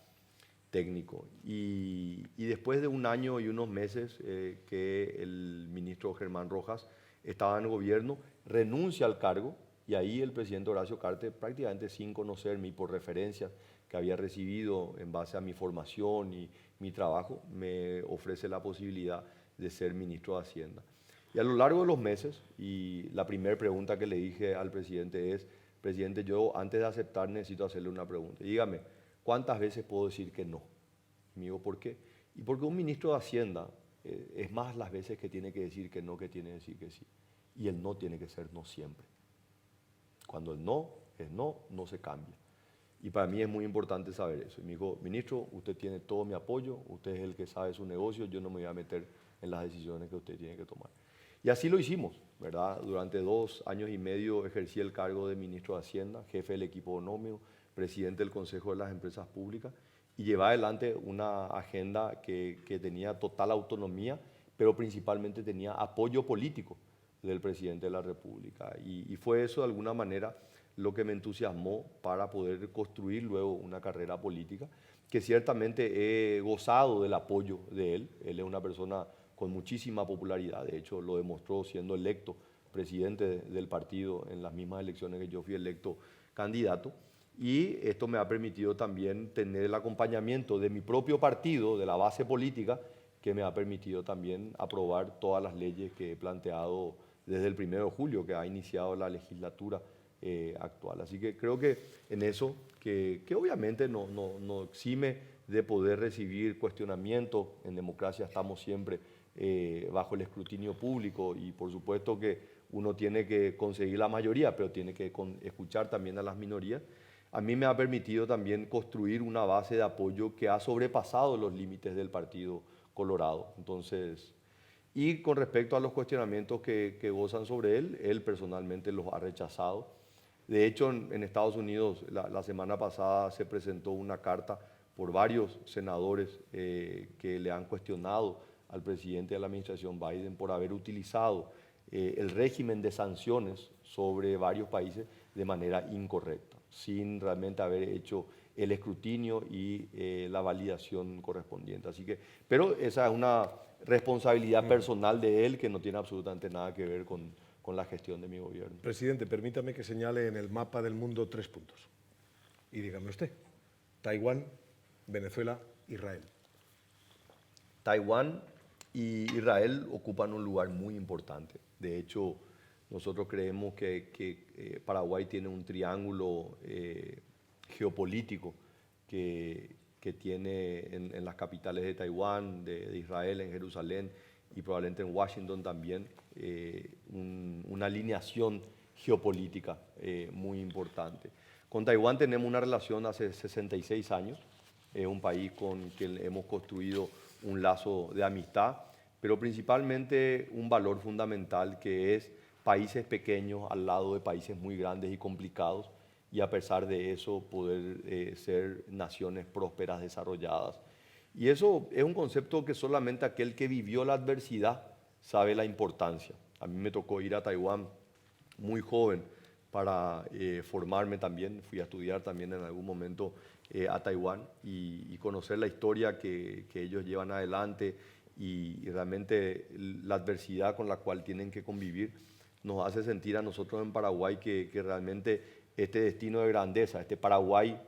técnico. Y después de un año y unos meses que el ministro Germán Rojas estaba en el gobierno, renuncia al cargo y ahí el presidente Horacio Cartes, prácticamente sin conocerme y por referencias que había recibido en base a mi formación y mi trabajo, me ofrece la posibilidad de ser ministro de Hacienda. Y a lo largo de los meses, y la primera pregunta que le dije al presidente es, presidente, yo antes de aceptar necesito hacerle una pregunta. Dígame, ¿cuántas veces puedo decir que no? Y me digo, ¿por qué? Y porque un ministro de Hacienda es más las veces que tiene que decir que no que tiene que decir que sí. Y el no tiene que ser no siempre. Cuando el no es no, no se cambia. Y para mí es muy importante saber eso. Y me dijo, ministro, usted tiene todo mi apoyo, usted es el que sabe su negocio, yo no me voy a meter en las decisiones que usted tiene que tomar. Y así lo hicimos, ¿verdad? Durante 2 años y medio ejercí el cargo de ministro de Hacienda, jefe del equipo económico, presidente del Consejo de las Empresas Públicas, y llevaba adelante una agenda que tenía total autonomía, pero principalmente tenía apoyo político del presidente de la República. Y fue eso de alguna manera lo que me entusiasmó para poder construir luego una carrera política, que ciertamente he gozado del apoyo de él. Él es una persona con muchísima popularidad, de hecho lo demostró siendo electo presidente del partido en las mismas elecciones que yo fui electo candidato. Y esto me ha permitido también tener el acompañamiento de mi propio partido, de la base política, que me ha permitido también aprobar todas las leyes que he planteado desde el 1 de julio, que ha iniciado la legislatura actual. Así que creo que en eso, que obviamente no exime de poder recibir cuestionamientos, en democracia estamos siempre bajo el escrutinio público y por supuesto que uno tiene que conseguir la mayoría, pero tiene que escuchar también a las minorías. A mí me ha permitido también construir una base de apoyo que ha sobrepasado los límites del Partido Colorado. Entonces, y con respecto a los cuestionamientos que gozan sobre él personalmente los ha rechazado. De hecho, en Estados Unidos la semana pasada se presentó una carta por varios senadores que le han cuestionado al presidente de la administración Biden por haber utilizado el régimen de sanciones sobre varios países de manera incorrecta, sin realmente haber hecho el escrutinio y la validación correspondiente. Así que, pero esa es una responsabilidad personal de él que no tiene absolutamente nada que ver con la gestión de mi gobierno. Presidente, permítame que señale en el mapa del mundo 3 puntos. Y dígame usted, Taiwán, Venezuela, Israel. Taiwán y Israel ocupan un lugar muy importante. De hecho, nosotros creemos que Paraguay tiene un triángulo geopolítico que tiene en las capitales de Taiwán, de Israel, en Jerusalén y probablemente en Washington también, una alineación geopolítica muy importante. Con Taiwán tenemos una relación hace 66 años, es un país con quien hemos construido un lazo de amistad, pero principalmente un valor fundamental que es países pequeños al lado de países muy grandes y complicados, y a pesar de eso poder ser naciones prósperas, desarrolladas. Y eso es un concepto que solamente aquel que vivió la adversidad sabe la importancia. A mí me tocó ir a Taiwán muy joven para formarme también, fui a estudiar también en algún momento a Taiwán y conocer la historia que ellos llevan adelante y realmente la adversidad con la cual tienen que convivir nos hace sentir a nosotros en Paraguay que realmente este destino de grandeza, este Paraguay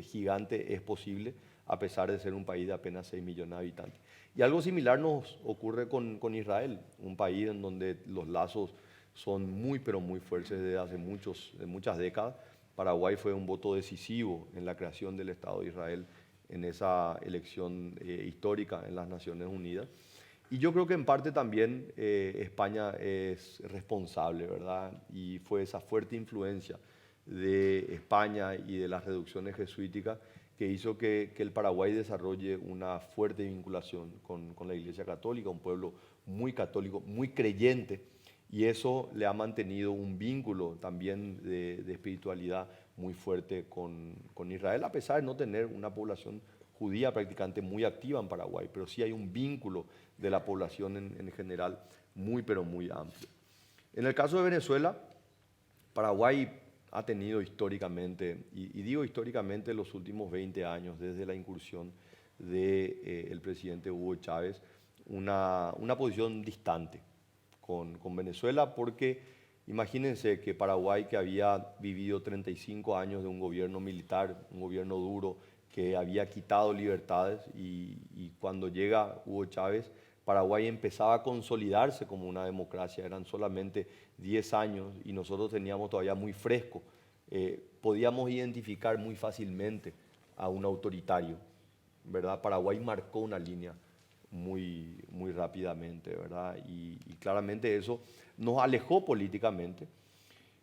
gigante es posible a pesar de ser un país de apenas 6 millones de habitantes. Y algo similar nos ocurre con Israel, un país en donde los lazos son muy, pero muy fuertes desde hace muchas décadas. Paraguay fue un voto decisivo en la creación del Estado de Israel en esa elección histórica en las Naciones Unidas. Y yo creo que en parte también España es responsable, ¿verdad? Y fue esa fuerte influencia de España y de las reducciones jesuíticas que hizo que el Paraguay desarrolle una fuerte vinculación con la Iglesia Católica, un pueblo muy católico, muy creyente, y eso le ha mantenido un vínculo también de espiritualidad muy fuerte con Israel, a pesar de no tener una población judía prácticamente muy activa en Paraguay, pero sí hay un vínculo de la población en general muy, pero muy amplio. En el caso de Venezuela, Paraguay ha tenido históricamente, y digo históricamente los últimos 20 años, desde la incursión del presidente Hugo Chávez, una posición distante con Venezuela, porque imagínense que Paraguay, que había vivido 35 años de un gobierno militar, un gobierno duro, que había quitado libertades, y cuando llega Hugo Chávez, Paraguay empezaba a consolidarse como una democracia, eran solamente 10 años y nosotros teníamos todavía muy fresco, podíamos identificar muy fácilmente a un autoritario, ¿verdad? Paraguay marcó una línea muy rápidamente, ¿verdad? Y claramente eso nos alejó políticamente.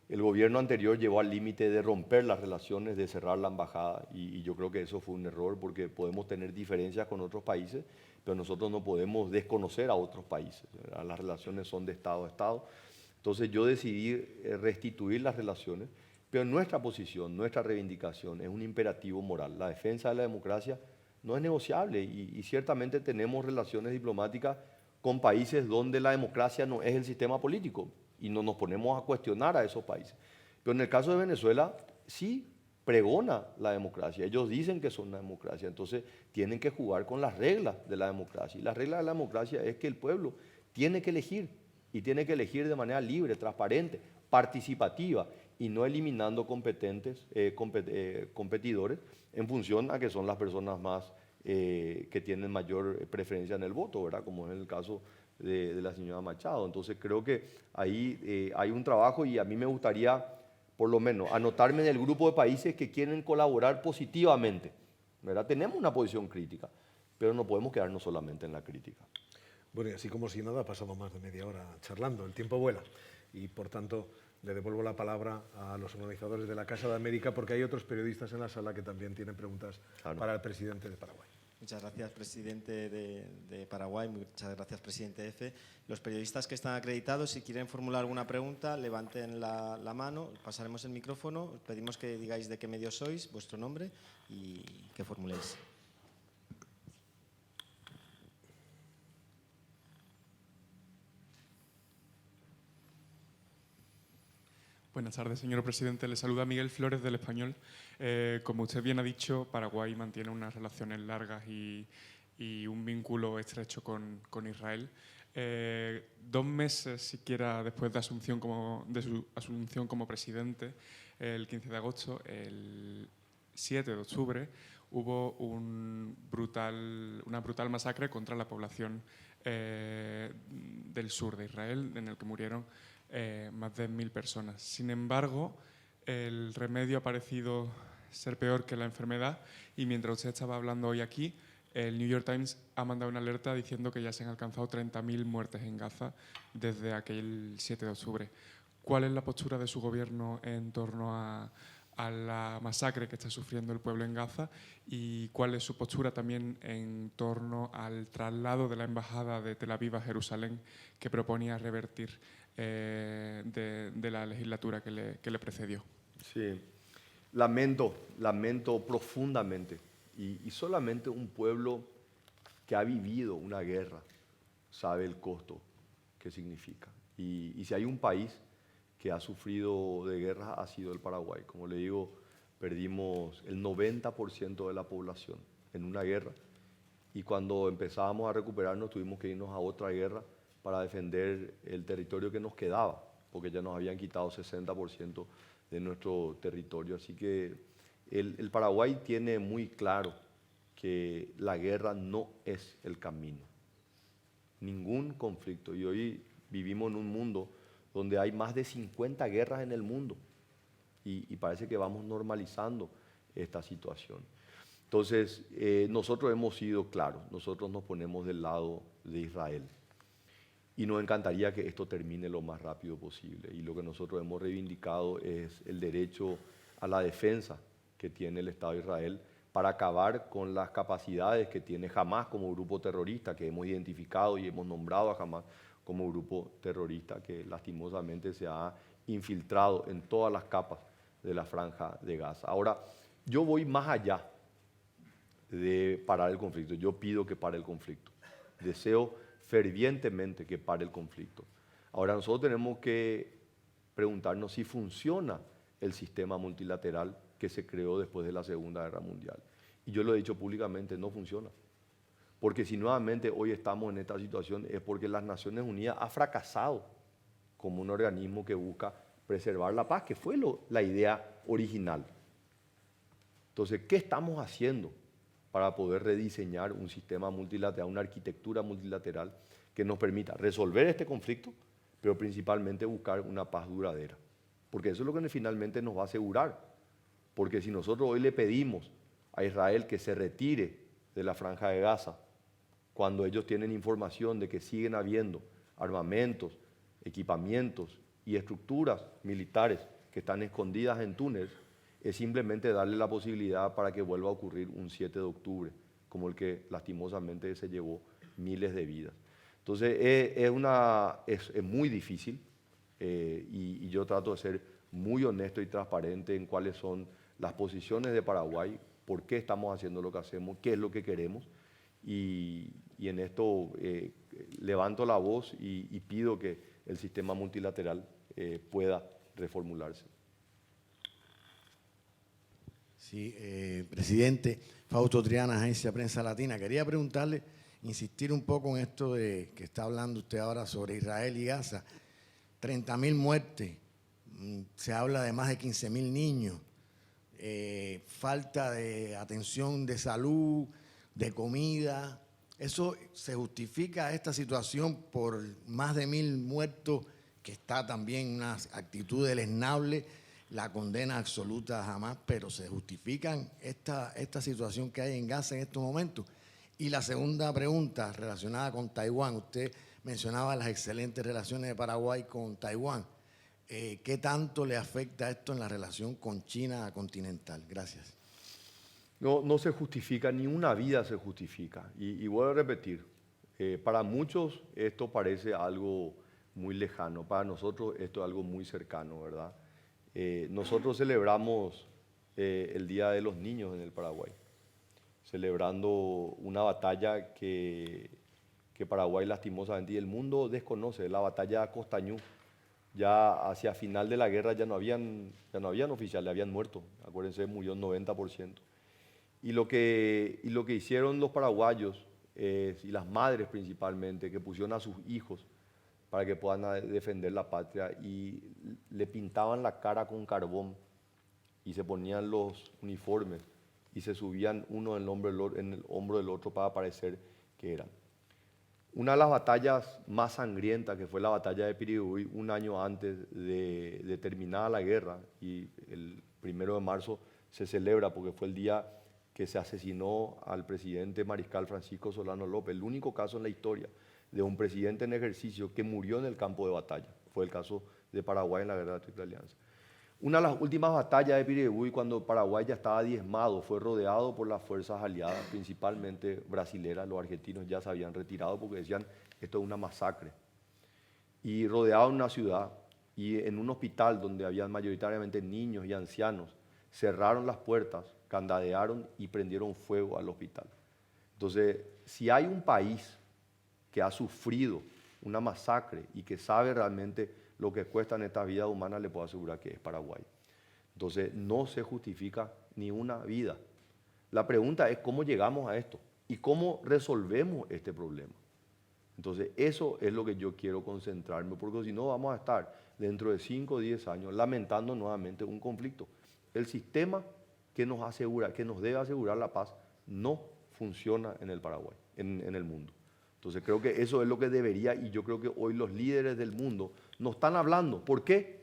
El gobierno anterior llevó al límite de romper las relaciones, de cerrar la embajada, y yo creo que eso fue un error porque podemos tener diferencias con otros países, pero nosotros no podemos desconocer a otros países, ¿verdad? Las relaciones son de Estado a Estado. Entonces yo decidí restituir las relaciones, pero nuestra posición, nuestra reivindicación es un imperativo moral. La defensa de la democracia no es negociable y ciertamente tenemos relaciones diplomáticas con países donde la democracia no es el sistema político y no nos ponemos a cuestionar a esos países. Pero en el caso de Venezuela sí pregona la democracia, ellos dicen que son una democracia, entonces tienen que jugar con las reglas de la democracia. Y la regla de la democracia es que el pueblo tiene que elegir y tiene que elegir de manera libre, transparente, participativa y no eliminando competidores en función a que son las personas más que tienen mayor preferencia en el voto, ¿verdad? Como es el caso de la señora Machado. Entonces creo que ahí hay un trabajo y a mí me gustaría, por lo menos, anotarme en el grupo de países que quieren colaborar positivamente, ¿verdad? Tenemos una posición crítica, pero no podemos quedarnos solamente en la crítica. Bueno, y así como si nada, ha pasado más de media hora charlando, el tiempo vuela y por tanto le devuelvo la palabra a los organizadores de la Casa de América porque hay otros periodistas en la sala que también tienen preguntas para el presidente de Paraguay. Muchas gracias, presidente de Paraguay. Muchas gracias, presidente EFE. Los periodistas que están acreditados, si quieren formular alguna pregunta, levanten la mano, pasaremos el micrófono. Os pedimos que digáis de qué medio sois, vuestro nombre y que formuléis. Buenas tardes, señor presidente. Le saluda Miguel Flores del Español. Como usted bien ha dicho, Paraguay mantiene unas relaciones largas y un vínculo estrecho con Israel. 2 meses siquiera después de su asunción como presidente, el 15 de agosto, el 7 de octubre, hubo una brutal masacre contra la población del sur de Israel, en el que murieron más de 1000 personas. Sin embargo, el remedio ha parecido ser peor que la enfermedad y mientras usted estaba hablando hoy aquí, el New York Times ha mandado una alerta diciendo que ya se han alcanzado 30.000 muertes en Gaza desde aquel 7 de octubre. ¿Cuál es la postura de su gobierno en torno a la masacre que está sufriendo el pueblo en Gaza y cuál es su postura también en torno al traslado de la embajada de Tel Aviv a Jerusalén que proponía revertir de la legislatura que le precedió? Sí, lamento profundamente y solamente un pueblo que ha vivido una guerra sabe el costo que significa. Y si hay un país que ha sufrido de guerra ha sido el Paraguay. Como le digo, perdimos el 90% de la población en una guerra y cuando empezábamos a recuperarnos tuvimos que irnos a otra guerra para defender el territorio que nos quedaba, porque ya nos habían quitado 60% de nuestro territorio. Así que el Paraguay tiene muy claro que la guerra no es el camino. Ningún conflicto. Y hoy vivimos en un mundo donde hay más de 50 guerras en el mundo y parece que vamos normalizando esta situación. Entonces, nosotros hemos sido claros, nosotros nos ponemos del lado de Israel y nos encantaría que esto termine lo más rápido posible. Y lo que nosotros hemos reivindicado es el derecho a la defensa que tiene el Estado de Israel para acabar con las capacidades que tiene Hamás como grupo terrorista, que hemos identificado y hemos nombrado a Hamás como grupo terrorista que lastimosamente se ha infiltrado en todas las capas de la franja de Gaza. Ahora, yo voy más allá de parar el conflicto. Yo pido que pare el conflicto. Deseo fervientemente que pare el conflicto. Ahora, nosotros tenemos que preguntarnos si funciona el sistema multilateral que se creó después de la Segunda Guerra Mundial. Y yo lo he dicho públicamente, no funciona. Porque si nuevamente hoy estamos en esta situación es porque las Naciones Unidas ha fracasado como un organismo que busca preservar la paz, que fue la idea original. Entonces, ¿qué estamos haciendo para poder rediseñar un sistema multilateral, una arquitectura multilateral que nos permita resolver este conflicto, pero principalmente buscar una paz duradera. Porque eso es lo que finalmente nos va a asegurar. Porque si nosotros hoy le pedimos a Israel que se retire de la Franja de Gaza, cuando ellos tienen información de que siguen habiendo armamentos, equipamientos y estructuras militares que están escondidas en túneles, es simplemente darle la posibilidad para que vuelva a ocurrir un 7 de octubre, como el que lastimosamente se llevó miles de vidas. Entonces es muy difícil y yo trato de ser muy honesto y transparente en cuáles son las posiciones de Paraguay, por qué estamos haciendo lo que hacemos, qué es lo que queremos y en esto levanto la voz y pido que el sistema multilateral pueda reformularse. Sí, presidente, Fausto Triana, Agencia Prensa Latina. Quería preguntarle, insistir un poco en esto de que está hablando usted ahora sobre Israel y Gaza. 30.000 muertes, se habla de más de 15.000 niños, falta de atención de salud, de comida. ¿Eso se justifica esta situación por más de 1.000 muertos, que está también una actitud deleznable? La condena absoluta jamás, pero ¿se justifican esta situación que hay en Gaza en estos momentos? Y la segunda pregunta relacionada con Taiwán. Usted mencionaba las excelentes relaciones de Paraguay con Taiwán. ¿Qué tanto le afecta esto en la relación con China continental? Gracias. No se justifica, ni una vida se justifica. Y voy a repetir, para muchos esto parece algo muy lejano, para nosotros esto es algo muy cercano, ¿verdad? Nosotros celebramos el Día de los Niños en el Paraguay, celebrando una batalla que Paraguay lastimosamente y el mundo desconoce, la batalla de Costañú. Ya hacia final de la guerra ya no habían oficiales, habían muerto, acuérdense, murió el 90%. Y lo que hicieron los paraguayos y las madres principalmente, que pusieron a sus hijos para que puedan defender la patria y le pintaban la cara con carbón y se ponían los uniformes y se subían uno en el hombro del otro para parecer que eran. Una de las batallas más sangrientas, que fue la batalla de Piribuy, un año antes de terminada la guerra, y el 1 de marzo se celebra porque fue el día que se asesinó al presidente mariscal Francisco Solano López, el único caso en la historia de un presidente en ejercicio que murió en el campo de batalla. Fue el caso de Paraguay en la Guerra de la Triple Alianza. Una de las últimas batallas de Piribuy, cuando Paraguay ya estaba diezmado, fue rodeado por las fuerzas aliadas, principalmente brasileras. Los argentinos ya se habían retirado porque decían, esto es una masacre. Y rodeado en una ciudad y en un hospital donde habían mayoritariamente niños y ancianos, cerraron las puertas, candadearon y prendieron fuego al hospital. Entonces, si hay un país que ha sufrido una masacre y que sabe realmente lo que cuestan estas vidas humanas, le puedo asegurar que es Paraguay. Entonces, no se justifica ni una vida. La pregunta es cómo llegamos a esto y cómo resolvemos este problema. Entonces, eso es lo que yo quiero concentrarme, porque si no vamos a estar dentro de 5 o 10 años lamentando nuevamente un conflicto. El sistema que nos asegura, que nos debe asegurar la paz, no funciona en el Paraguay, en el mundo. Entonces creo que eso es lo que debería, y yo creo que hoy los líderes del mundo no están hablando. ¿Por qué?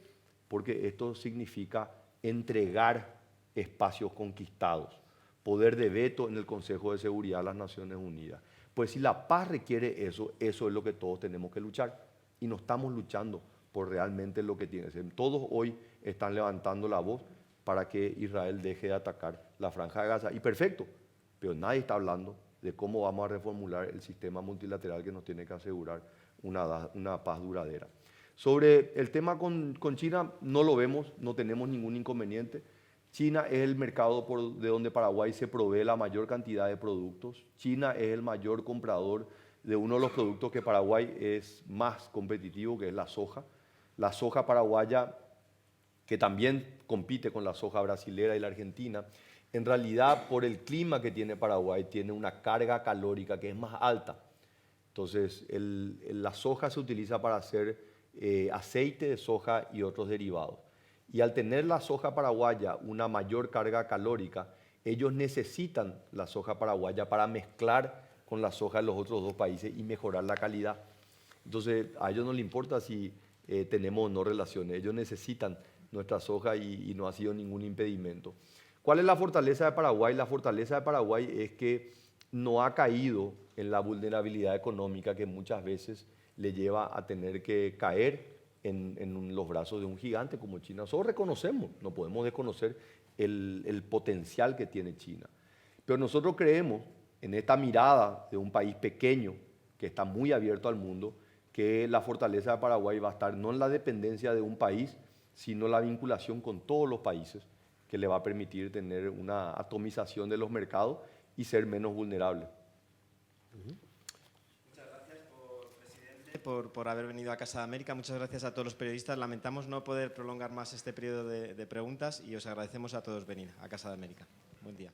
Porque esto significa entregar espacios conquistados, poder de veto en el Consejo de Seguridad de las Naciones Unidas. Pues si la paz requiere eso, eso es lo que todos tenemos que luchar. Y no estamos luchando por realmente lo que tiene que ser. Todos hoy están levantando la voz para que Israel deje de atacar la Franja de Gaza. Y perfecto, pero nadie está hablando de cómo vamos a reformular el sistema multilateral que nos tiene que asegurar una paz duradera. Sobre el tema con China, no lo vemos, no tenemos ningún inconveniente. China es el mercado de donde Paraguay se provee la mayor cantidad de productos. China es el mayor comprador de uno de los productos que Paraguay es más competitivo, que es la soja. La soja paraguaya, que también compite con la soja brasilera y la argentina, en realidad por el clima que tiene Paraguay tiene una carga calórica que es más alta. Entonces la soja se utiliza para hacer aceite de soja y otros derivados. Y al tener la soja paraguaya una mayor carga calórica, ellos necesitan la soja paraguaya para mezclar con la soja de los otros 2 países y mejorar la calidad. Entonces, a ellos no les importa si tenemos o no relaciones, ellos necesitan nuestra soja y no ha sido ningún impedimento. ¿Cuál es la fortaleza de Paraguay? La fortaleza de Paraguay es que no ha caído en la vulnerabilidad económica que muchas veces le lleva a tener que caer en los brazos de un gigante como China. Nosotros reconocemos, no podemos desconocer el potencial que tiene China. Pero nosotros creemos en esta mirada de un país pequeño que está muy abierto al mundo, que la fortaleza de Paraguay va a estar no en la dependencia de un país, sino en la vinculación con todos los países, que le va a permitir tener una atomización de los mercados y ser menos vulnerable. Muchas gracias, presidente, por haber venido a Casa de América. Muchas gracias a todos los periodistas. Lamentamos no poder prolongar más este periodo de preguntas y os agradecemos a todos venir a Casa de América. Buen día.